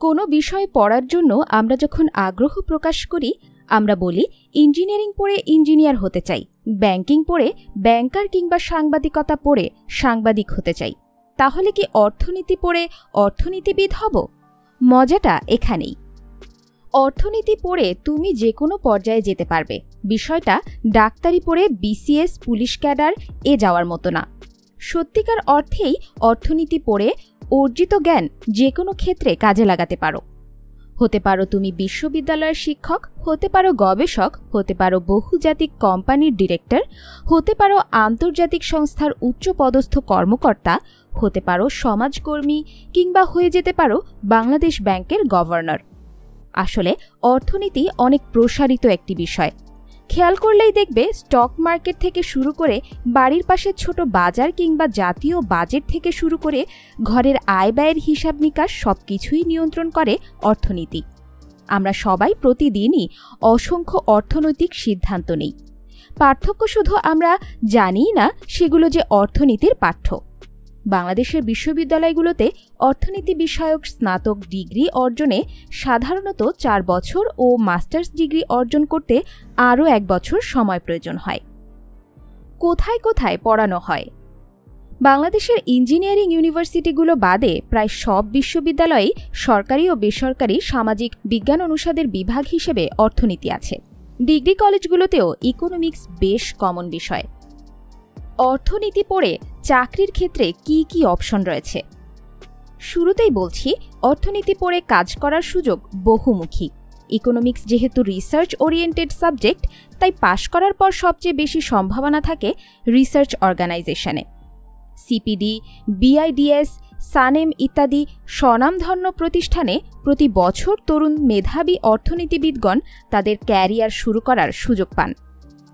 কোনো বিষয় পড়ার জন্য আমরা যখন আগ্রহ প্রকাশ করি আমরা বলি ইঞ্জিনিয়ারিং পড়ে ইঞ্জিনিয়ার হতে চাই, ব্যাংকিং পড়ে ব্যাংকার কিংবা সাংবাদিকতা পড়ে সাংবাদিক হতে চাই। তাহলে কি অর্থনীতি পড়ে অর্থনীতিবিদ হব? মজাটা এখানেই। অর্থনীতি পড়ে তুমি যে কোনো পর্যায়ে যেতে পারবে। বিষয়টা ডাক্তারি পড়ে বিসিএস, পুলিশ ক্যাডার যাওয়ার মতো না। সত্যিকার অর্থেই অর্থনীতি পড়ে অর্জিত জ্ঞান যে কোনো ক্ষেত্রে কাজে লাগাতে পারো। হতে পারো তুমি বিশ্ববিদ্যালয়ের শিক্ষক, হতে পারো গবেষক, হতে পারো বহুজাতিক কোম্পানির ডিরেক্টর, হতে পারো আন্তর্জাতিক সংস্থার উচ্চপদস্থ কর্মকর্তা, হতে পারো সমাজকর্মী, কিংবা হয়ে যেতে পারো বাংলাদেশ ব্যাংকের গভর্নর। আসলে অর্থনীতি অনেক প্রসারিত একটি বিষয়। খেয়াল করলেই দেখবে স্টক মার্কেট থেকে শুরু করে বাড়ির পাশে ছোট বাজার কিংবা জাতীয় বাজেট থেকে শুরু করে ঘরের আয় ব্যয়ের হিসাব নিকাশ সবকিছুই নিয়ন্ত্রণ করে অর্থনীতি। আমরা সবাই প্রতিদিনই অসংখ্য অর্থনৈতিক সিদ্ধান্ত নিই। পার্থক্য শুধু আমরা জানিই না সেগুলো যে অর্থনীতির পাঠ্য। বাংলাদেশের বিশ্ববিদ্যালয়গুলোতে অর্থনীতি বিষয়ক স্নাতক ডিগ্রি অর্জনে সাধারণত 4 বছর ও মাস্টার্স ডিগ্রি অর্জন করতে আরও 1 বছর সময় প্রয়োজন হয়। কোথায় কোথায় পড়ানো হয়? বাংলাদেশের ইঞ্জিনিয়ারিং ইউনিভার্সিটিগুলো বাদে প্রায় সব বিশ্ববিদ্যালয়েই সরকারি ও বেসরকারি সামাজিক বিজ্ঞান অনুষদের বিভাগ হিসেবে অর্থনীতি আছে। ডিগ্রি কলেজগুলোতেও ইকোনমিক্স বেশ কমন বিষয়। অর্থনীতি পড়ে চাকরির ক্ষেত্রে কি কি অপশন রয়েছে? শুরুতেই বলছি, অর্থনীতি পড়ে কাজ করার সুযোগ বহুমুখী। ইকোনমিক্স যেহেতু রিসার্চ ওরিয়েন্টেড সাবজেক্ট, তাই পাশ করার পর সবচেয়ে বেশি সম্ভাবনা থাকে রিসার্চ অর্গানাইজেশনে। সিপিডি, বিআইডিএস, সানেম ইত্যাদি স্বনামধন্য প্রতিষ্ঠানে প্রতি বছর তরুণ মেধাবী অর্থনীতিবিদগণ তাদের ক্যারিয়ার শুরু করার সুযোগ পান।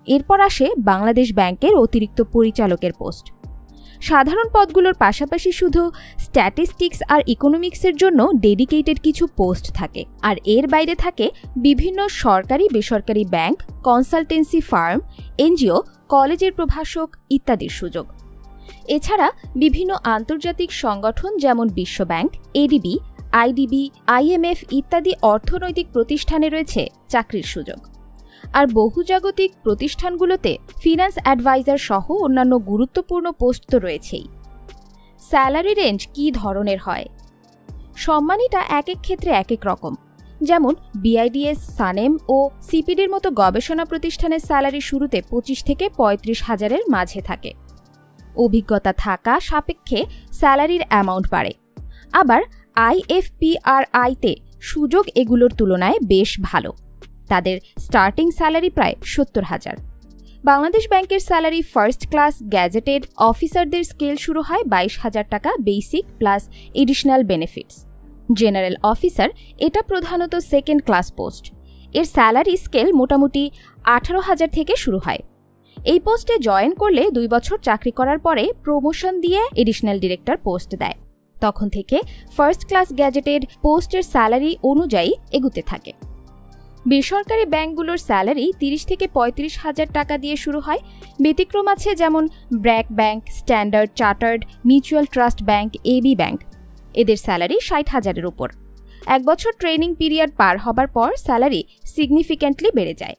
এরপর আসে বাংলাদেশ ব্যাংকের অতিরিক্ত পরিচালকের পোস্ট। সাধারণ পদগুলোর পাশাপাশি শুধু স্ট্যাটিস্টিক্স আর ইকোনমিক্সের জন্য ডেডিকেটেড কিছু পোস্ট থাকে। আর এর বাইরে থাকে বিভিন্ন সরকারি বেসরকারি ব্যাংক, কনসালটেন্সি ফার্ম, এনজিও, কলেজের প্রভাষক ইত্যাদির সুযোগ। এছাড়া বিভিন্ন আন্তর্জাতিক সংগঠন যেমন বিশ্বব্যাংক, এডিবি, আইডিবি, আইএমএফ ইত্যাদি অর্থনৈতিক প্রতিষ্ঠানে রয়েছে চাকরির সুযোগ। আর বহুজাগতিক প্রতিষ্ঠানগুলোতে ফিন্যান্স অ্যাডভাইজার সহ অন্যান্য গুরুত্বপূর্ণ পোস্ট তো রয়েছেই। স্যালারি রেঞ্জ কী ধরনের হয়? সম্মানীটা এক এক ক্ষেত্রে এক এক রকম। যেমন বিআইডিএস, সানেম ও সিপিডির মতো গবেষণা প্রতিষ্ঠানের স্যালারি শুরুতে 25 থেকে 35 হাজারের মাঝে থাকে। অভিজ্ঞতা থাকা সাপেক্ষে স্যালারির অ্যামাউন্ট বাড়ে। আবার আইএফপিআরআইতে সুযোগ এগুলোর তুলনায় বেশ ভালো। তাদের স্টার্টিং স্যালারি প্রায় 70,000। বাংলাদেশ ব্যাংকের স্যালারি ফার্স্ট ক্লাস গ্যাজেটেড অফিসারদের স্কেল শুরু হয় 22,000 টাকা basic plus additional benefits. General officer এটা প্রধানত সেকেন্ড ক্লাস পোস্ট। এর স্যালারি স্কেল মোটামুটি 18,000 থেকে শুরু হয়। এই পোস্টে জয়েন করলে 2 বছর চাকরি করার পরে প্রমোশন দিয়ে এডিশনাল ডিরেক্টর পোস্ট দেয়। তখন থেকে ফার্স্ট ক্লাস গ্যাজেটেড পোস্টের স্যালারি অনুযায়ী এগুতে থাকে। বেসরকারি ব্যাংকগুলোর স্যালারি 30 থেকে 35,000 টাকা দিয়ে শুরু হয়। ব্যতিক্রম আছে যেমন BRAC Bank, Standard Chartered, Mutual Trust Bank, AB Bank. এদের স্যালারি 60,000-এর উপর। 1 বছর ট্রেনিং পিরিয়ড পার হবার পর স্যালারি সিগনিফিক্যান্টলি বেড়ে যায়।